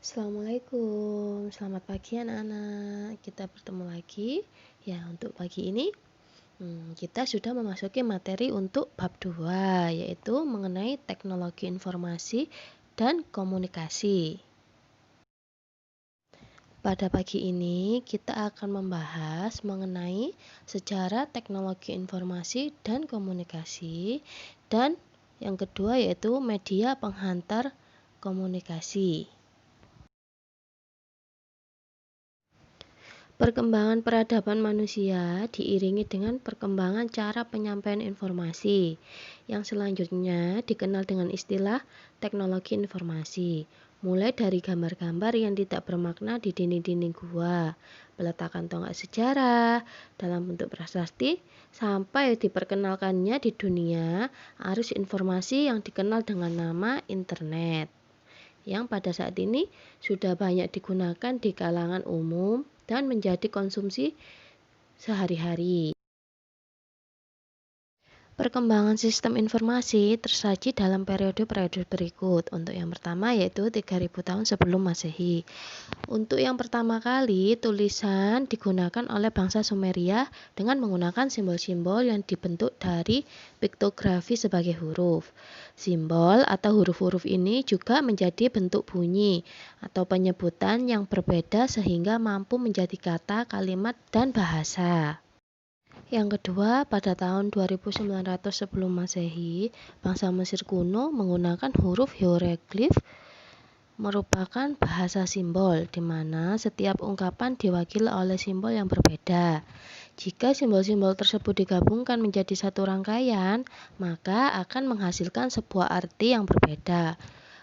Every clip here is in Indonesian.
Assalamualaikum, selamat pagi anak-anak. Kita bertemu lagi. Ya, untuk pagi ini kita sudah memasuki materi untuk bab 2, yaitu mengenai teknologi informasi dan komunikasi. Pada pagi ini kita akan membahas mengenai sejarah teknologi informasi dan komunikasi, dan yang kedua yaitu media penghantar komunikasi. Perkembangan peradaban manusia diiringi dengan perkembangan cara penyampaian informasi, yang selanjutnya dikenal dengan istilah teknologi informasi. Mulai dari gambar-gambar yang tidak bermakna di dinding-dinding gua, peletakan tonggak sejarah dalam bentuk prasasti, sampai diperkenalkannya di dunia arus informasi yang dikenal dengan nama internet, yang pada saat ini sudah banyak digunakan di kalangan umum dan menjadi konsumsi sehari-hari. Perkembangan sistem informasi tersaji dalam periode-periode berikut. Untuk yang pertama yaitu 3000 tahun sebelum Masehi. Untuk yang pertama kali, tulisan digunakan oleh bangsa Sumeria dengan menggunakan simbol-simbol yang dibentuk dari piktografi sebagai huruf. Simbol atau huruf-huruf ini juga menjadi bentuk bunyi atau penyebutan yang berbeda sehingga mampu menjadi kata, kalimat, dan bahasa. Yang kedua, pada tahun 2900 sebelum Masehi, bangsa Mesir kuno menggunakan huruf hieroglif merupakan bahasa simbol, di mana setiap ungkapan diwakili oleh simbol yang berbeda. Jika simbol-simbol tersebut digabungkan menjadi satu rangkaian, maka akan menghasilkan sebuah arti yang berbeda.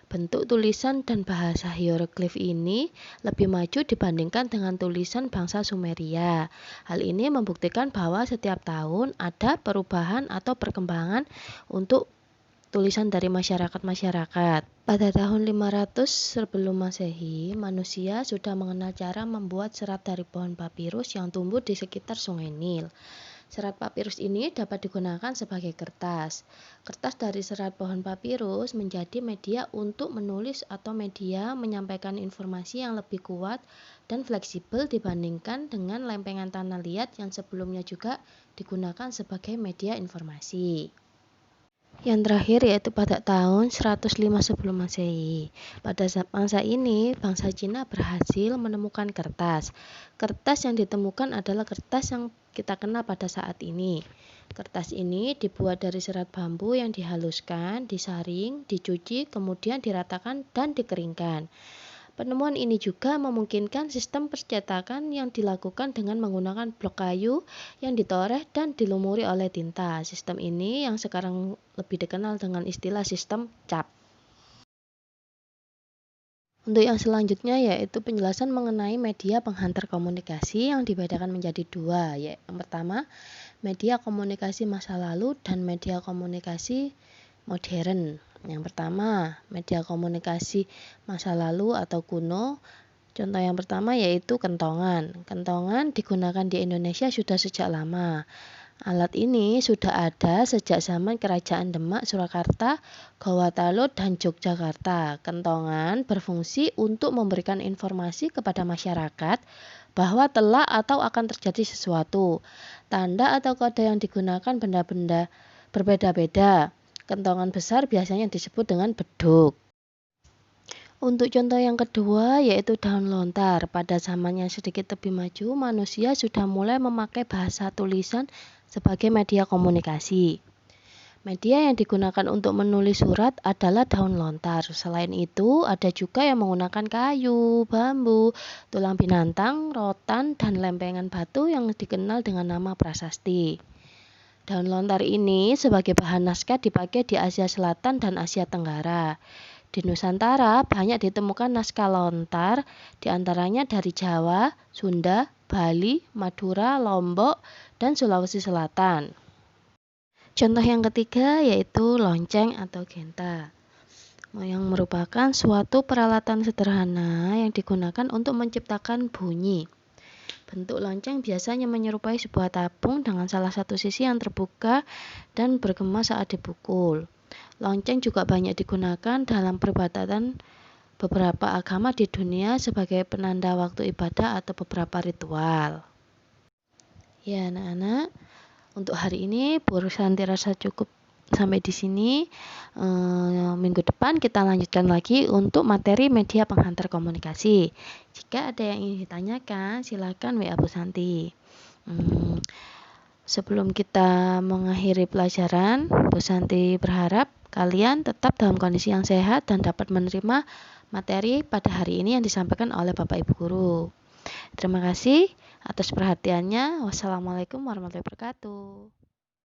Bentuk tulisan dan bahasa hieroglif ini lebih maju dibandingkan dengan tulisan bangsa Sumeria. Hal ini membuktikan bahwa setiap tahun ada perubahan atau perkembangan untuk tulisan dari masyarakat-masyarakat. Pada tahun 500 sebelum Masehi, manusia sudah mengenal cara membuat serat dari pohon papirus yang tumbuh di sekitar Sungai Nil. Serat papirus ini dapat digunakan sebagai kertas. Kertas dari serat pohon papirus menjadi media untuk menulis atau media menyampaikan informasi yang lebih kuat dan fleksibel dibandingkan dengan lempengan tanah liat yang sebelumnya juga digunakan sebagai media informasi. Yang terakhir yaitu pada tahun 105 sebelum Masehi. Pada masa ini, bangsa Cina berhasil menemukan kertas. Kertas yang ditemukan adalah kertas yang kita kenal pada saat ini. Kertas ini dibuat dari serat bambu yang dihaluskan, disaring, dicuci, kemudian diratakan dan dikeringkan. Penemuan ini juga memungkinkan sistem percetakan yang dilakukan dengan menggunakan blok kayu yang ditoreh dan dilumuri oleh tinta. Sistem ini yang sekarang lebih dikenal dengan istilah sistem cap. Untuk yang selanjutnya yaitu penjelasan mengenai media penghantar komunikasi yang dibedakan menjadi dua. Yang pertama, media komunikasi masa lalu dan media komunikasi modern. Yang pertama, media komunikasi masa lalu atau kuno. Contoh yang pertama yaitu kentongan. Kentongan digunakan di Indonesia sudah sejak lama. Alat ini sudah ada sejak zaman Kerajaan Demak, Surakarta, Gawatalo, dan Yogyakarta. Kentongan berfungsi untuk memberikan informasi kepada masyarakat bahwa telah atau akan terjadi sesuatu. Tanda atau kode yang digunakan benda-benda berbeda-beda. Kentongan besar biasanya disebut dengan beduk. Untuk contoh yang kedua yaitu daun lontar. Pada zaman yang sedikit lebih maju, manusia sudah mulai memakai bahasa tulisan sebagai media komunikasi. Media yang digunakan untuk menulis surat adalah daun lontar. Selain itu, ada juga yang menggunakan kayu, bambu, tulang binatang, rotan, dan lempengan batu yang dikenal dengan nama prasasti. Daun lontar ini sebagai bahan naskah dipakai di Asia Selatan dan Asia Tenggara. Di Nusantara banyak ditemukan naskah lontar, diantaranya dari Jawa, Sunda, Bali, Madura, Lombok, dan Sulawesi Selatan. Contoh yang ketiga yaitu lonceng atau genta, yang merupakan suatu peralatan sederhana yang digunakan untuk menciptakan bunyi. Bentuk lonceng biasanya menyerupai sebuah tabung dengan salah satu sisi yang terbuka dan bergema saat dipukul. Lonceng juga banyak digunakan dalam peribadatan beberapa agama di dunia sebagai penanda waktu ibadah atau beberapa ritual. Ya anak-anak, untuk hari ini Bu Rusanti rasa cukup sampai di sini. Minggu depan kita lanjutkan lagi untuk materi media penghantar komunikasi. Jika ada yang ingin ditanyakan, silakan WA Bu Santi. Sebelum kita mengakhiri pelajaran, Bu Santi berharap kalian tetap dalam kondisi yang sehat dan dapat menerima materi pada hari ini yang disampaikan oleh Bapak Ibu Guru. Terima kasih atas perhatiannya. Wassalamualaikum warahmatullahi wabarakatuh.